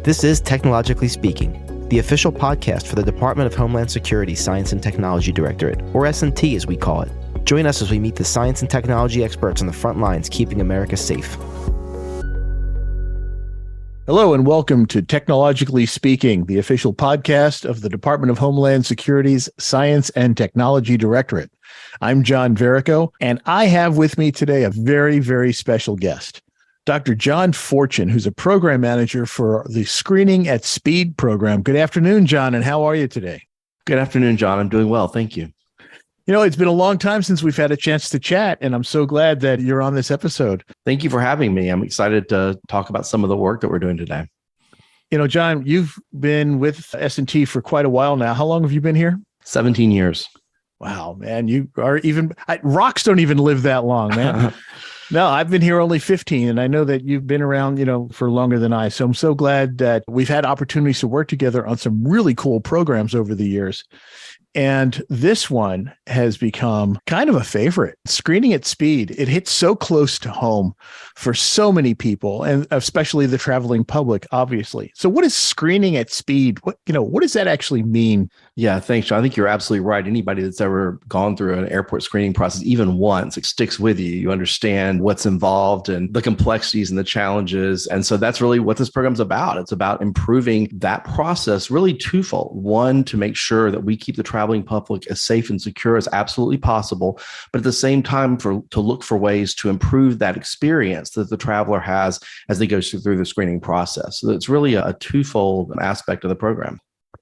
This is Technologically Speaking, the official podcast for the Department of Homeland Security Science and Technology Directorate, or S&T as we call it. Join us as we meet the science and technology experts on the front lines keeping America safe. Hello and welcome to Technologically Speaking, the official podcast of the Department of Homeland Security's Science and Technology Directorate. I'm John Verrico, and I have with me today a very, very special guest, Dr. John Fortune, who's a program manager for the Screening at Speed program. Good afternoon, John, and how are you today? Good afternoon, John. I'm doing well. Thank you. You know, it's been a long time since we've had a chance to chat, and I'm so glad that you're on this episode. Thank you for having me. I'm excited to talk about some of the work that we're doing today. You know, John, you've been with S&T for quite a while now. How long have you been here? 17 years. Wow, man. You are rocks don't even live that long, man. No, I've been here only 15, and I know that you've been around, for longer than I. So I'm so glad that we've had opportunities to work together on some really cool programs over the years. And this one has become kind of a favorite. Screening at Speed, it hits so close to home for so many people, and especially the traveling public, obviously. So what is Screening at Speed? What does that actually mean? Yeah, thanks, John. I think you're absolutely right. Anybody that's ever gone through an airport screening process, even once, it sticks with you. You understand what's involved and the complexities and the challenges. And so that's really what this program's about. It's about improving that process really twofold. One, to make sure that we keep the traveling public as safe and secure as absolutely possible, but at the same time to look for ways to improve that experience that the traveler has as they go through the screening process. So it's really a twofold aspect of the program.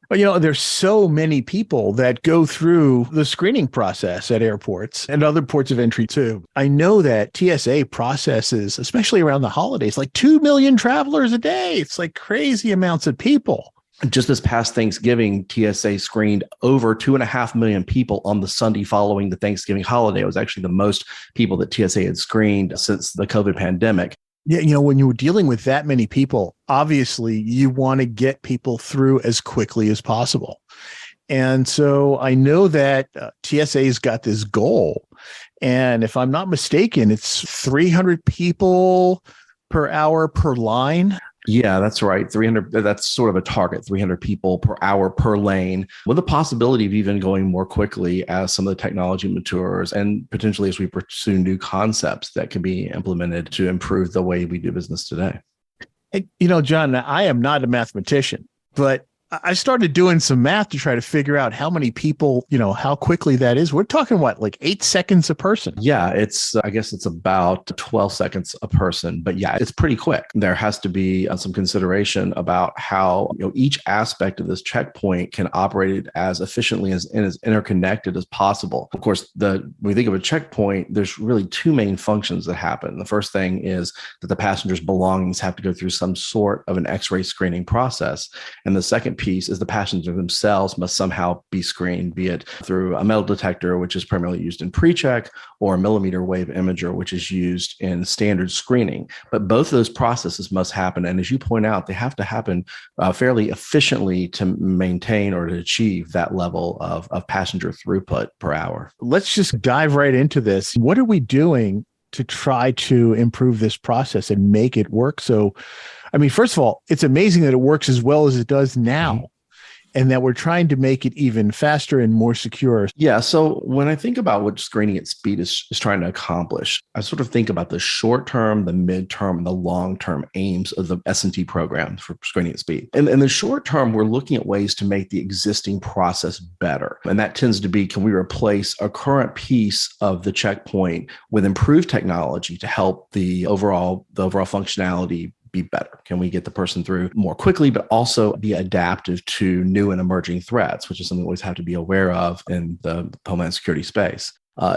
Well, there's so many people that go through the screening process at airports and other ports of entry too. I know that TSA processes, especially around the holidays, like 2 million travelers a day. It's like crazy amounts of people. Just this past Thanksgiving, TSA screened over 2.5 million people on the Sunday following the Thanksgiving holiday. It was actually the most people that TSA had screened since the COVID pandemic. Yeah, when you were dealing with that many people, obviously you want to get people through as quickly as possible. And so I know that TSA's got this goal. And if I'm not mistaken, it's 300 people per hour per line. Yeah, that's right. 300, that's sort of a target, 300 people per hour per lane, with the possibility of even going more quickly as some of the technology matures and potentially as we pursue new concepts that can be implemented to improve the way we do business today. And, John, I am not a mathematician, but I started doing some math to try to figure out how many people, how quickly that is. We're talking like 8 seconds a person. Yeah, I guess it's about 12 seconds a person, but yeah, it's pretty quick. There has to be some consideration about how, each aspect of this checkpoint can operate as efficiently and as interconnected as possible. Of course, when we think of a checkpoint, there's really two main functions that happen. The first thing is that the passenger's belongings have to go through some sort of an X-ray screening process. And the second piece is the passenger themselves must somehow be screened, be it through a metal detector, which is primarily used in pre-check, or a millimeter wave imager, which is used in standard screening. But both of those processes must happen. And as you point out, they have to happen fairly efficiently to maintain or to achieve that level of passenger throughput per hour. Let's just dive right into this. What are we doing to try to improve this process and make it work? So, first of all, it's amazing that it works as well as it does now, and that we're trying to make it even faster and more secure. Yeah. So when I think about what Screening at Speed is trying to accomplish, I sort of think about the short term, the midterm, and the long term aims of the S&T program for Screening at Speed. And in the short term, we're looking at ways to make the existing process better. And that tends to be, can we replace a current piece of the checkpoint with improved technology to help the overall functionality be better? Can we get the person through more quickly, but also be adaptive to new and emerging threats, which is something we always have to be aware of in the Homeland Security space?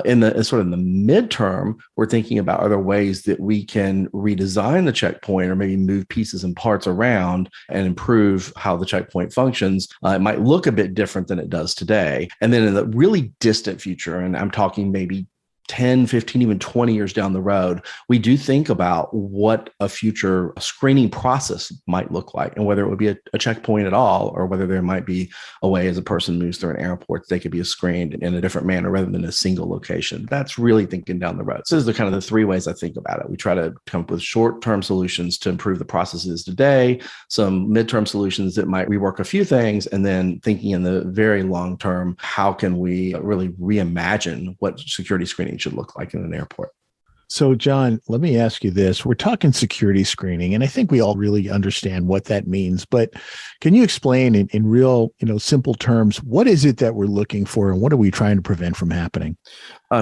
In the midterm, we're thinking about other ways that we can redesign the checkpoint or maybe move pieces and parts around and improve how the checkpoint functions. It might look a bit different than it does today. And then in the really distant future, and I'm talking maybe 10, 15, even 20 years down the road, we do think about what a future screening process might look like, and whether it would be a checkpoint at all, or whether there might be a way as a person moves through an airport, they could be screened in a different manner rather than a single location. That's really thinking down the road. So these are kind of the three ways I think about it. We try to come up with short-term solutions to improve the processes today, some midterm solutions that might rework a few things, and then thinking in the very long term, how can we really reimagine what security screening should look like in an airport. So, John, let me ask you this. We're talking security screening, and I think we all really understand what that means. But can you explain in real, simple terms, what is it that we're looking for, and what are we trying to prevent from happening?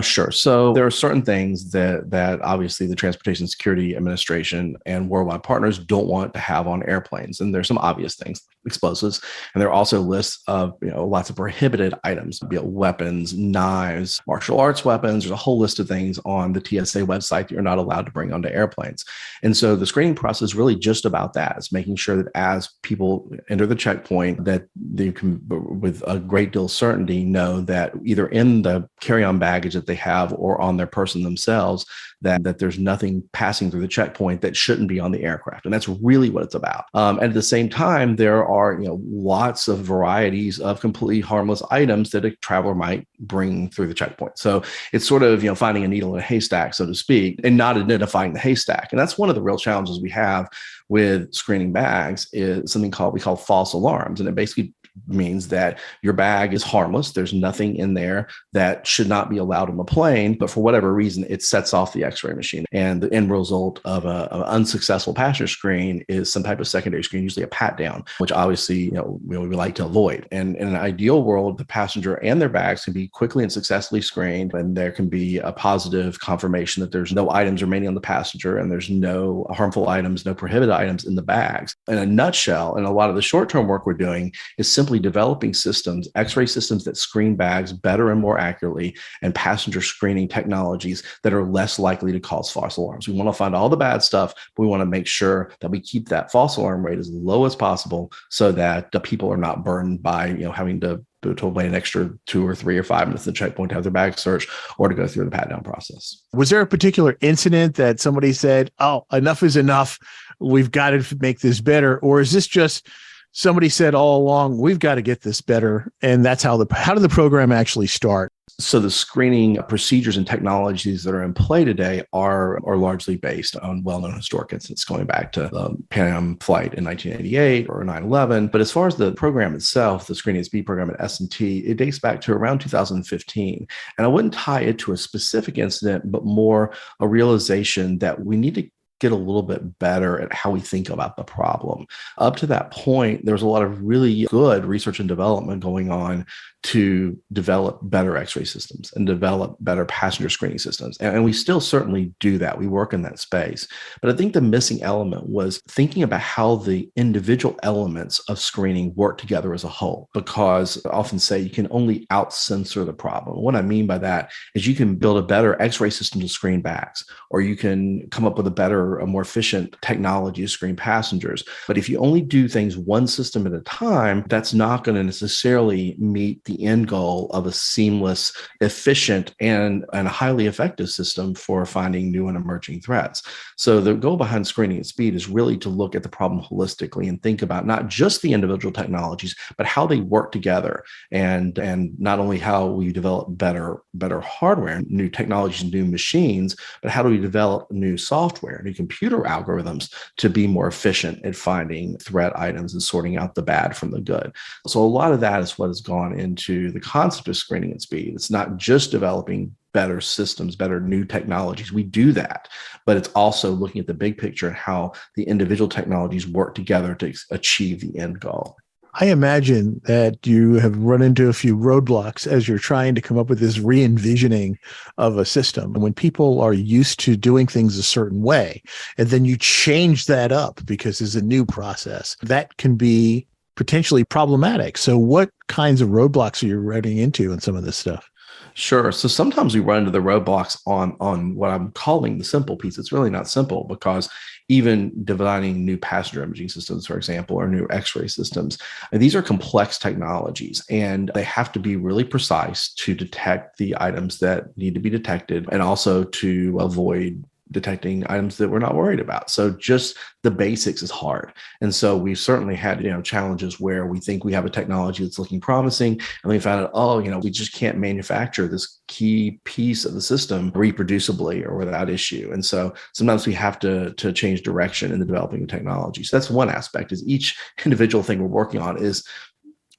Sure. So there are certain things that obviously the Transportation Security Administration and worldwide partners don't want to have on airplanes. And there's some obvious things, explosives. And there are also lists of, lots of prohibited items, be it weapons, knives, martial arts weapons. There's a whole list of things on the TSA website that you're not allowed to bring onto airplanes. And so the screening process is really just about that. It's making sure that as people enter the checkpoint, that they can, with a great deal of certainty, know that either in the carry-on baggage that they have or on their person themselves, that there's nothing passing through the checkpoint that shouldn't be on the aircraft. And that's really what it's about. And at the same time, there are lots of varieties of completely harmless items that a traveler might bring through the checkpoint. So it's sort of finding a needle in a haystack, so to speak, and not identifying the haystack. And that's one of the real challenges we have with screening bags is something we call false alarms. And it basically means that your bag is harmless. There's nothing in there that should not be allowed on the plane, but for whatever reason, it sets off the X-ray machine. And the end result of an unsuccessful passenger screen is some type of secondary screen, usually a pat down, which obviously we like to avoid. And in an ideal world, the passenger and their bags can be quickly and successfully screened, and there can be a positive confirmation that there's no items remaining on the passenger and there's no harmful items, no prohibited items in the bags. In a nutshell, and a lot of the short-term work we're doing is simply developing systems, X-ray systems that screen bags better and more accurately, and passenger screening technologies that are less likely to cause false alarms. We want to find all the bad stuff, but we want to make sure that we keep that false alarm rate as low as possible so that the people are not burdened by having to wait an extra 2 or 3 or 5 minutes at the checkpoint to have their bag searched or to go through the pat down process. Was there a particular incident that somebody said, "Oh, enough is enough. We've got to make this better"? Or is this just somebody said all along, we've got to get this better? And that's how did the program actually start? So the screening procedures and technologies that are in play today are largely based on well-known historic incidents going back to the Pan Am flight in 1988 or 9/11. But as far as the program itself, the screening at speed program at S&T, it dates back to around 2015. And I wouldn't tie it to a specific incident, but more a realization that we need to get a little bit better at how we think about the problem. Up to that point, there was a lot of really good research and development going on to develop better X-ray systems and develop better passenger screening systems. And we still certainly do that. We work in that space. But I think the missing element was thinking about how the individual elements of screening work together as a whole, because I often say you can only out-censor the problem. What I mean by that is you can build a better X-ray system to screen bags, or you can come up with a more efficient technology to screen passengers. But if you only do things one system at a time, that's not going to necessarily meet the end goal of a seamless, efficient, and highly effective system for finding new and emerging threats. So the goal behind screening at speed is really to look at the problem holistically and think about not just the individual technologies, but how they work together, and not only how we develop better hardware, new technologies, new machines, but how do we develop new software, new computer algorithms to be more efficient at finding threat items and sorting out the bad from the good. So a lot of that is what has gone into the concept of screening at speed. It's not just developing better systems, better new technologies. We do that, but it's also looking at the big picture and how the individual technologies work together to achieve the end goal. I imagine that you have run into a few roadblocks as you're trying to come up with this re-envisioning of a system. And when people are used to doing things a certain way, and then you change that up because there's a new process, that can be potentially problematic. So what kinds of roadblocks are you running into in some of this stuff? Sure. So sometimes we run into the roadblocks on what I'm calling the simple piece. It's really not simple because even designing new passenger imaging systems, for example, or new X-ray systems, these are complex technologies and they have to be really precise to detect the items that need to be detected and also to avoid detecting items that we're not worried about. So just the basics is hard. And so we've certainly had, challenges where we think we have a technology that's looking promising and we found out, we just can't manufacture this key piece of the system reproducibly or without issue. And so sometimes we have to change direction in the developing of technology. So that's one aspect is each individual thing we're working on is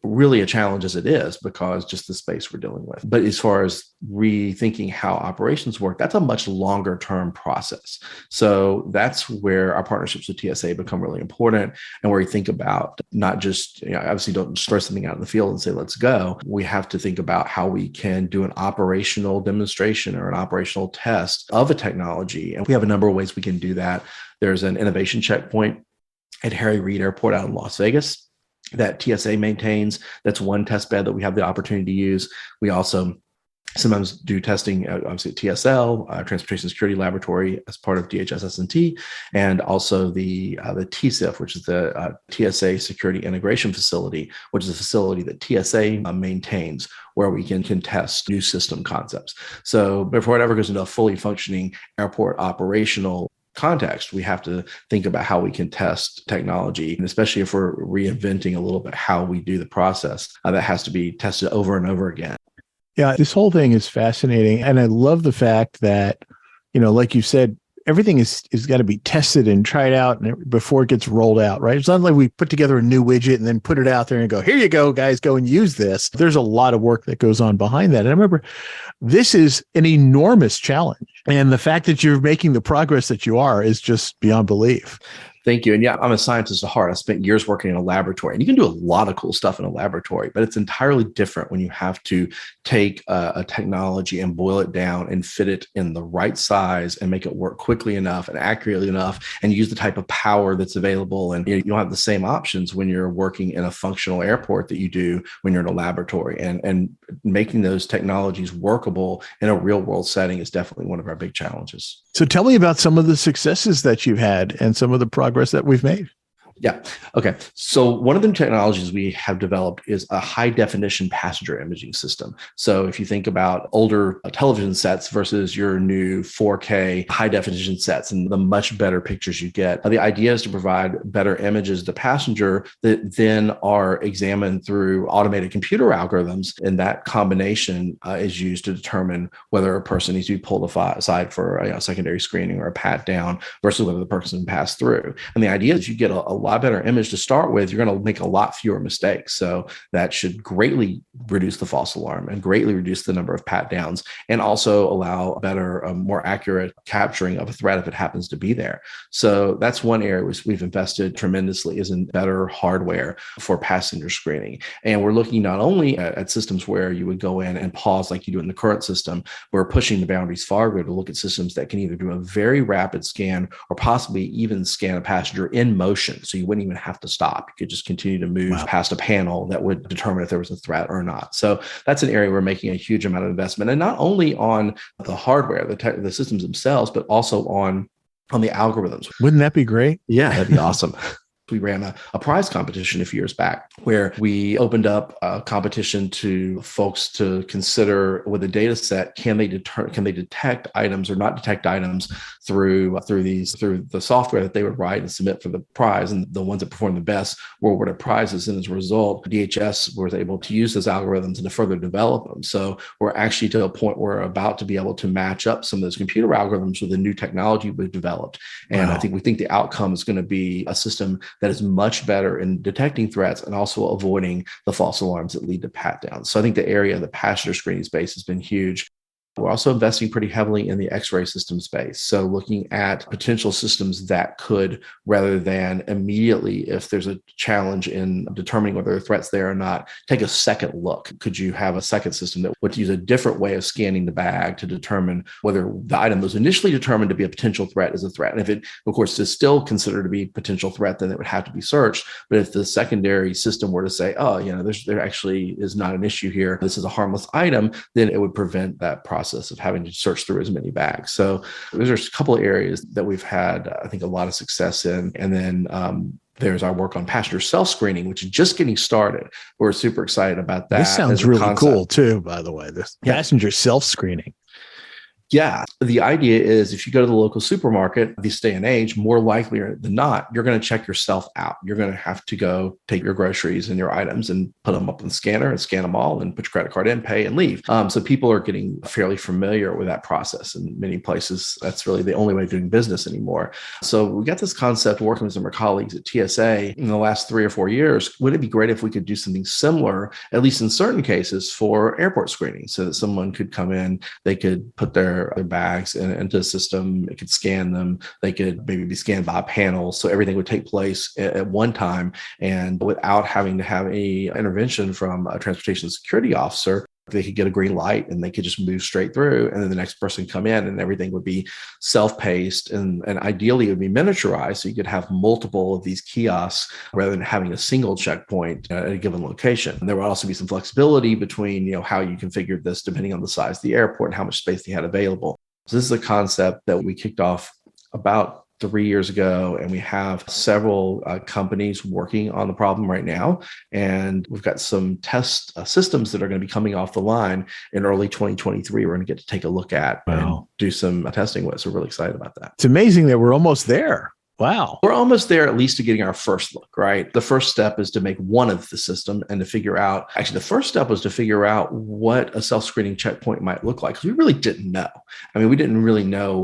really a challenge as it is because just the space we're dealing with. But as far as rethinking how operations work, that's a much longer term process. So that's where our partnerships with TSA become really important and where we think about not just, obviously don't just throw something out in the field and say, let's go. We have to think about how we can do an operational demonstration or an operational test of a technology. And we have a number of ways we can do that. There's an innovation checkpoint at Harry Reid Airport out in Las Vegas that TSA maintains. That's one test bed that we have the opportunity to use. We also sometimes do testing, obviously at TSL, Transportation Security Laboratory, as part of DHS S&T, and also the TSIF, which is the TSA Security Integration Facility, which is a facility that TSA maintains where we can test new system concepts. So before it ever goes into a fully functioning airport operational context, we have to think about how we can test technology, and especially if we're reinventing a little bit how we do the process, that has to be tested over and over again. Yeah, this whole thing is fascinating. And I love the fact that, like you said, everything is got to be tested and tried out before it gets rolled out, right? It's not like we put together a new widget and then put it out there and go, here you go, guys, go and use this. There's a lot of work that goes on behind that. And I remember this is an enormous challenge. And the fact that you're making the progress that you are is just beyond belief. Thank you. And yeah, I'm a scientist at heart. I spent years working in a laboratory, and you can do a lot of cool stuff in a laboratory, but it's entirely different when you have to take a technology and boil it down and fit it in the right size and make it work quickly enough and accurately enough and use the type of power that's available. And you don't have the same options when you're working in a functional airport that you do when you're in a laboratory. And making those technologies workable in a real world setting is definitely one of our big challenges. So tell me about some of the successes that you've had and some of the progress that we've made. Yeah. Okay. So one of the technologies we have developed is a high definition passenger imaging system. So if you think about older television sets versus your new 4K high definition sets and the much better pictures you get, the idea is to provide better images to the passenger that then are examined through automated computer algorithms. And that combination is used to determine whether a person needs to be pulled aside for a secondary screening or a pat down versus whether the person passed through. And the idea is you get a lot better image to start with, you're going to make a lot fewer mistakes. So that should greatly reduce the false alarm and greatly reduce the number of pat downs and also allow better, more accurate capturing of a threat if it happens to be there. So that's one area we've invested tremendously is in better hardware for passenger screening. And we're looking not only at systems where you would go in and pause like you do in the current system, we're pushing the boundaries farther to look at systems that can either do a very rapid scan or possibly even scan a passenger in motion. So you wouldn't even have to stop. You could just continue to move past a panel that would determine if there was a threat or not. So that's an area we're making a huge amount of investment, and not only on the hardware, the systems themselves, but also on the algorithms. Wouldn't that be great? Yeah, that'd be awesome. We ran a prize competition a few years back where we opened up a competition to folks to consider with a data set, can they detect items or not detect items through the software that they would write and submit for the prize, and the ones that perform the best were awarded prizes. And as a result, DHS was able to use those algorithms and to further develop them. So we're actually to a point where we're about to be able to match up some of those computer algorithms with the new technology we've developed. And I think we think the outcome is going to be a system that is much better in detecting threats and also avoiding the false alarms that lead to pat downs. So I think the area of the passenger screening space has been huge. We're also investing pretty heavily in the X-ray system space. So looking at potential systems that could, rather than immediately, if there's a challenge in determining whether there are threats there or not, take a second look. Could you have a second system that would use a different way of scanning the bag to determine whether the item was initially determined to be a potential threat is a threat? And if it, of course, is still considered to be a potential threat, then it would have to be searched. But if the secondary system were to say, oh, there actually is not an issue here, this is a harmless item, then it would prevent that process of having to search through as many bags. So those are a couple of areas that we've had, I think, a lot of success in. And then there's our work on passenger self-screening, which is just getting started. We're super excited about that. This sounds really cool too, by the way, this passenger self-screening. Yeah. The idea is if you go to the local supermarket this day and age, more likely than not, you're going to check yourself out. You're going to have to go take your groceries and your items and put them up in the scanner and scan them all and put your credit card in, pay and leave. So people are getting fairly familiar with that process. In many places, that's really the only way of doing business anymore. So we got this concept working with some of our colleagues at TSA in the last 3 or 4 years. Wouldn't it be great if we could do something similar, at least in certain cases, for airport screening, so that someone could come in, they could put their bags into the system, it could scan them, they could maybe be scanned by a panel, so everything would take place at one time and without having to have any intervention from a transportation security officer. They could get a green light and they could just move straight through, and then the next person come in and everything would be self-paced and ideally it would be miniaturized, so you could have multiple of these kiosks rather than having a single checkpoint at a given location. And there would also be some flexibility between how you configured this depending on the size of the airport and how much space they had available. So this is a concept that we kicked off about 3 years ago, and we have several companies working on the problem right now. And we've got some test systems that are going to be coming off the line in early 2023. We're going to get to take a look at and do some testing with. So we're really excited about that. It's amazing that we're almost there. Wow. We're almost there, at least to getting our first look, right? The first step is to make one of the system and to figure out, actually, the first step was to figure out what a self-screening checkpoint might look like, because we really didn't know. I mean, we didn't really know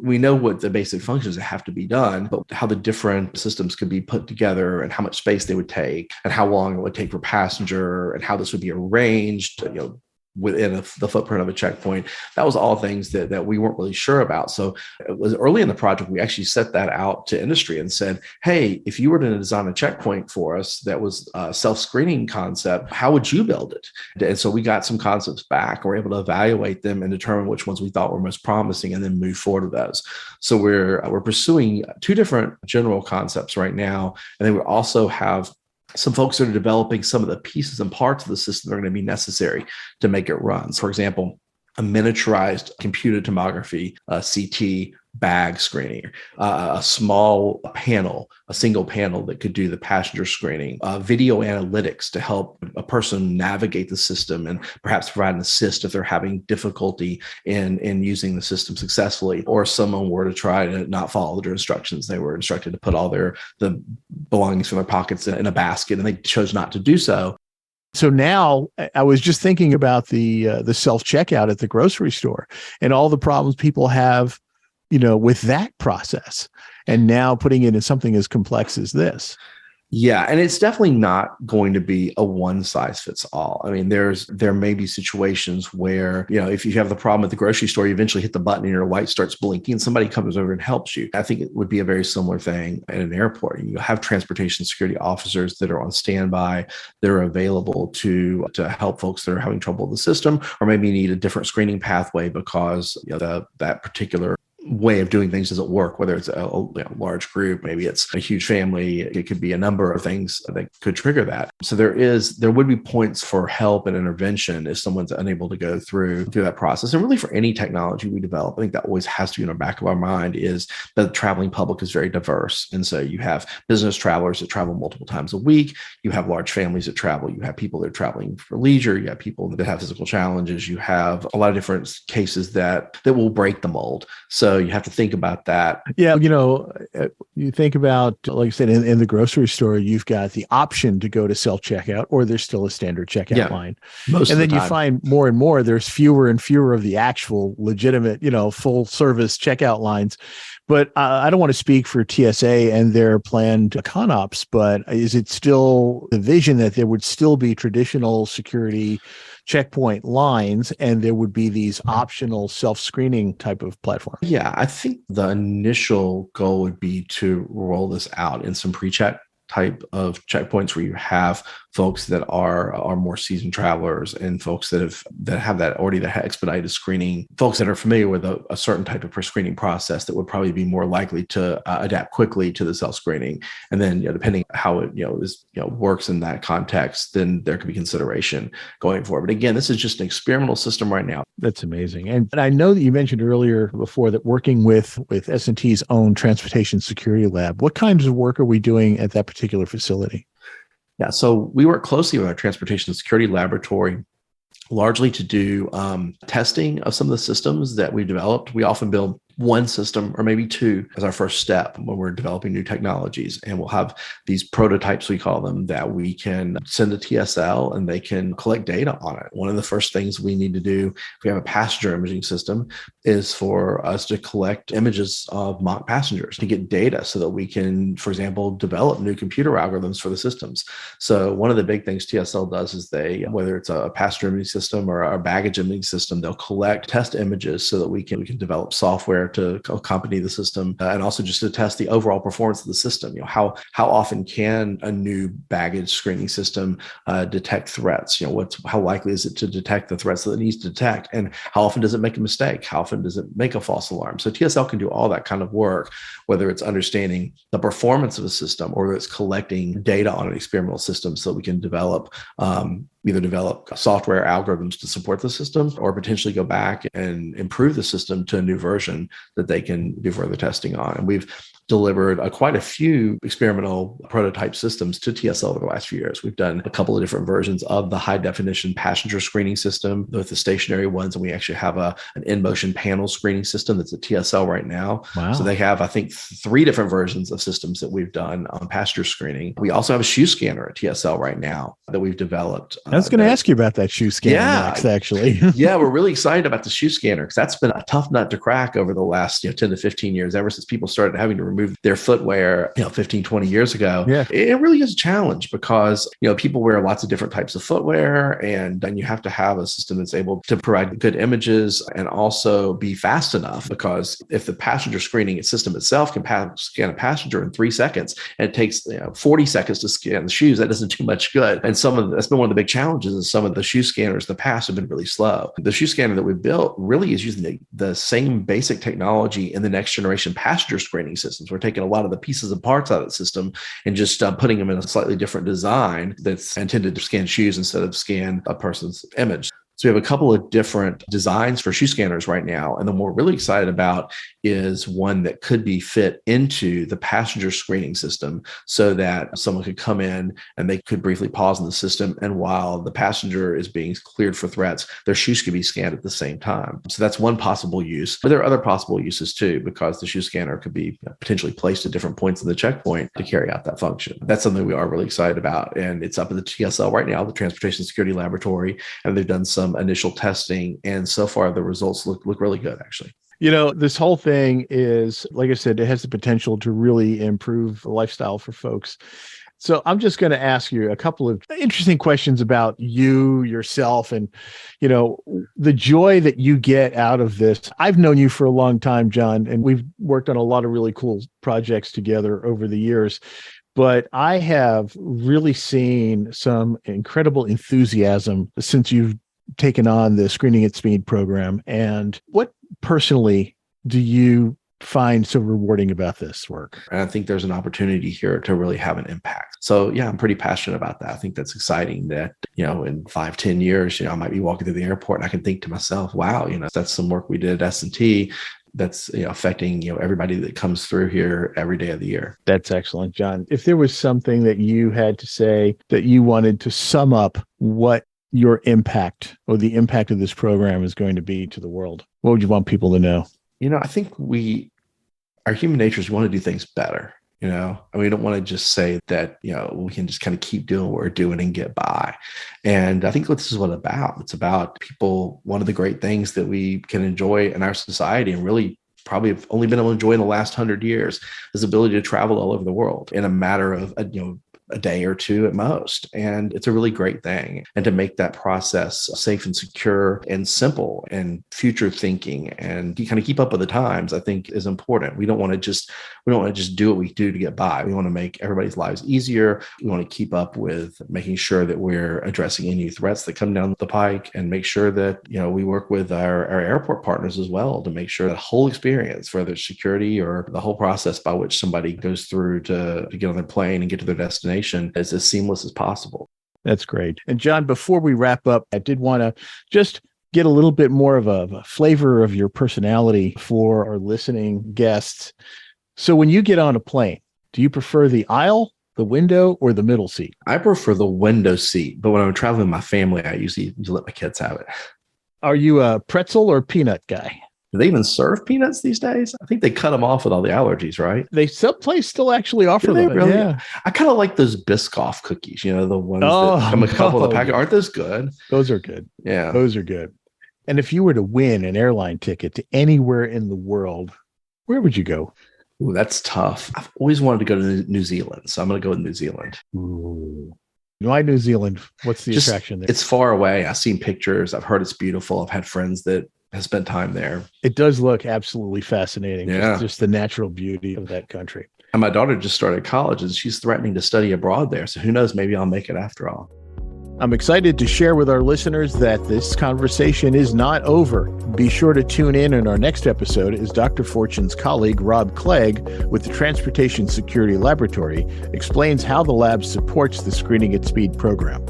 we know what the basic functions that have to be done, but how the different systems could be put together and how much space they would take and how long it would take per passenger and how this would be arranged, within the footprint of a checkpoint. That was all things that we weren't really sure about. So it was early in the project, we actually set that out to industry and said, hey, if you were to design a checkpoint for us that was a self-screening concept, how would you build it? And so we got some concepts back. We're able to evaluate them and determine which ones we thought were most promising and then move forward with those. So we're pursuing 2 different general concepts right now. And then we also have some folks that are developing some of the pieces and parts of the system that are going to be necessary to make it run. So, for example, a miniaturized computed tomography, CT bag screening, a small panel, a single panel that could do the passenger screening, video analytics to help a person navigate the system and perhaps provide an assist if they're having difficulty in using the system successfully, or someone were to try to not follow their instructions. They were instructed to put all the belongings from their pockets in a basket and they chose not to do so. So now I was just thinking about the self-checkout at the grocery store and all the problems people have, with that process, and now putting it in something as complex as this. Yeah. And it's definitely not going to be a one size fits all. I mean, there may be situations where, if you have the problem at the grocery store, you eventually hit the button and your light starts blinking and somebody comes over and helps you. I think it would be a very similar thing at an airport. You have transportation security officers that are on standby. They're available to help folks that are having trouble with the system, or maybe need a different screening pathway because that particular way of doing things doesn't work, whether it's a large group, maybe it's a huge family, it could be a number of things that could trigger that. So there would be points for help and intervention if someone's unable to go through that process. And really for any technology we develop, I think that always has to be in the back of our mind, is that the traveling public is very diverse. And so you have business travelers that travel multiple times a week, you have large families that travel, you have people that are traveling for leisure, you have people that have physical challenges, you have a lot of different cases that will break the mold. So you have to think about that. Yeah. You think about, like I said, in the grocery store, you've got the option to go to self-checkout, or there's still a standard checkout line. Most of the time. You find more and more, there's fewer and fewer of the actual legitimate, full service checkout lines. But I don't want to speak for TSA and their planned ConOps, but is it still the vision that there would still be traditional security checkpoint lines, and there would be these optional self-screening type of platform. Yeah, I think the initial goal would be to roll this out in some pre-check type of checkpoints where you have folks that are more seasoned travelers and folks that have that already that have expedited screening, folks that are familiar with a certain type of pre-screening process that would probably be more likely to adapt quickly to the self-screening. And then, depending how it works in that context, then there could be consideration going forward. But again, this is just an experimental system right now. That's amazing. And I know that you mentioned earlier before that working with S&T's own transportation security lab, what kinds of work are we doing at that particular facility? Yeah, so we work closely with our transportation security laboratory, largely to do testing of some of the systems that we developed. We often build one system or maybe two as our first step when we're developing new technologies. And we'll have these prototypes, we call them, that we can send to TSL and they can collect data on it. One of the first things we need to do if we have a passenger imaging system is for us to collect images of mock passengers to get data so that we can, for example, develop new computer algorithms for the systems. So one of the big things TSL does is they, whether it's a passenger imaging system or a baggage imaging system, they'll collect test images so that we can develop software to accompany the system and also just to test the overall performance of the system. How often can a new baggage screening system detect threats? How likely is it to detect the threats that it needs to detect? And how often does it make a mistake? How often does it make a false alarm? So TSL can do all that kind of work, whether it's understanding the performance of a system or it's collecting data on an experimental system so that we can develop either develop software algorithms to support the system or potentially go back and improve the system to a new version that they can do further testing on. And we've delivered quite a few experimental prototype systems to TSL over the last few years. We've done a couple of different versions of the high definition passenger screening system with the stationary ones. And we actually have an in-motion panel screening system that's at TSL right now. Wow. So they have, I think, 3 different versions of systems that we've done on passenger screening. We also have a shoe scanner at TSL right now that we've developed. I was going to ask you about that shoe scanner next, actually. Yeah, we're really excited about the shoe scanner because that's been a tough nut to crack over the last 10 to 15 years, ever since people started having to remove their footwear 15, 20 years ago. Yeah. It really is a challenge because people wear lots of different types of footwear, and then you have to have a system that's able to provide good images and also be fast enough, because if the passenger screening system itself can scan a passenger in 3 seconds and it takes 40 seconds to scan the shoes, that doesn't do much good. And that's been one of the big challenges is some of the shoe scanners in the past have been really slow. The shoe scanner that we built really is using the same basic technology in the next generation passenger screening systems. We're taking a lot of the pieces and parts out of the system and just putting them in a slightly different design that's intended to scan shoes instead of scan a person's image. So we have a couple of different designs for shoe scanners right now. And the one we're really excited about is one that could be fit into the passenger screening system so that someone could come in and they could briefly pause in the system. And while the passenger is being cleared for threats, their shoes could be scanned at the same time. So that's one possible use. But there are other possible uses too, because the shoe scanner could be potentially placed at different points in the checkpoint to carry out that function. That's something we are really excited about. And it's up at the TSL right now, the Transportation Security Laboratory, and they've done some initial testing. And so far, the results look really good, actually. This whole thing is, like I said, it has the potential to really improve the lifestyle for folks. So I'm just going to ask you a couple of interesting questions about yourself, and, the joy that you get out of this. I've known you for a long time, John, and we've worked on a lot of really cool projects together over the years. But I have really seen some incredible enthusiasm since you've taken on the Screening at Speed program. And what personally do you find so rewarding about this work? And I think there's an opportunity here to really have an impact. So yeah, I'm pretty passionate about that. I think that's exciting that, in 5-10 years, I might be walking through the airport and I can think to myself, wow, that's some work we did at S&T that's affecting everybody that comes through here every day of the year. That's excellent, John. If there was something that you had to say that you wanted to sum up what your impact or the impact of this program is going to be to the world, what would you want people to know? I think our human nature is we want to do things better. And we don't want to just say that, we can just kind of keep doing what we're doing and get by. And I think what this is what about. It's about people. One of the great things that we can enjoy in our society and really probably have only been able to enjoy in the last 100 years is the ability to travel all over the world in a matter of, a day or two at most. And it's a really great thing. And to make that process safe and secure and simple and future thinking and kind of keep up with the times, I think is important. We don't want to just do what we do to get by. We want to make everybody's lives easier. We want to keep up with making sure that we're addressing any new threats that come down the pike, and make sure that, we work with our airport partners as well to make sure that whole experience, whether it's security or the whole process by which somebody goes through to get on their plane and get to their destination, is as seamless as possible. That's great. And John, before we wrap up, I did want to just get a little bit more of a flavor of your personality for our listening guests. So when you get on a plane, do you prefer the aisle, the window, or the middle seat? I prefer the window seat, but when I'm traveling with my family, I usually let my kids have it. Are you a pretzel or peanut guy? Do they even serve peanuts these days? I think they cut them off with all the allergies, right? Some place still actually offer them. Really? Yeah. I kind of like those Biscoff cookies, the ones that come a couple of the packets. Aren't those good? Those are good. Yeah. Those are good. And if you were to win an airline ticket to anywhere in the world, where would you go? Ooh, that's tough. I've always wanted to go to New Zealand, so I'm going to go with New Zealand. Ooh. Why New Zealand? What's the attraction there? It's far away. I've seen pictures. I've heard it's beautiful. I've had friends that have spent time there. It does look absolutely fascinating. Yeah. Just the natural beauty of that country. And my daughter just started college and she's threatening to study abroad there. So who knows? Maybe I'll make it after all. I'm excited to share with our listeners that this conversation is not over. Be sure to tune in our next episode as Dr. Fortune's colleague, Rob Clegg, with the Transportation Security Laboratory, explains how the lab supports the Screening at Speed program.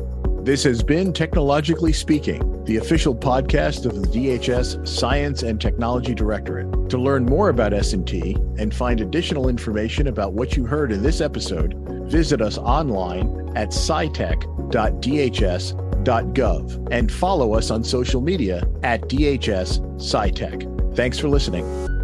This has been Technologically Speaking, the official podcast of the DHS Science and Technology Directorate. To learn more about S&T and find additional information about what you heard in this episode, visit us online at scitech.dhs.gov and follow us on social media at DHS SciTech. Thanks for listening.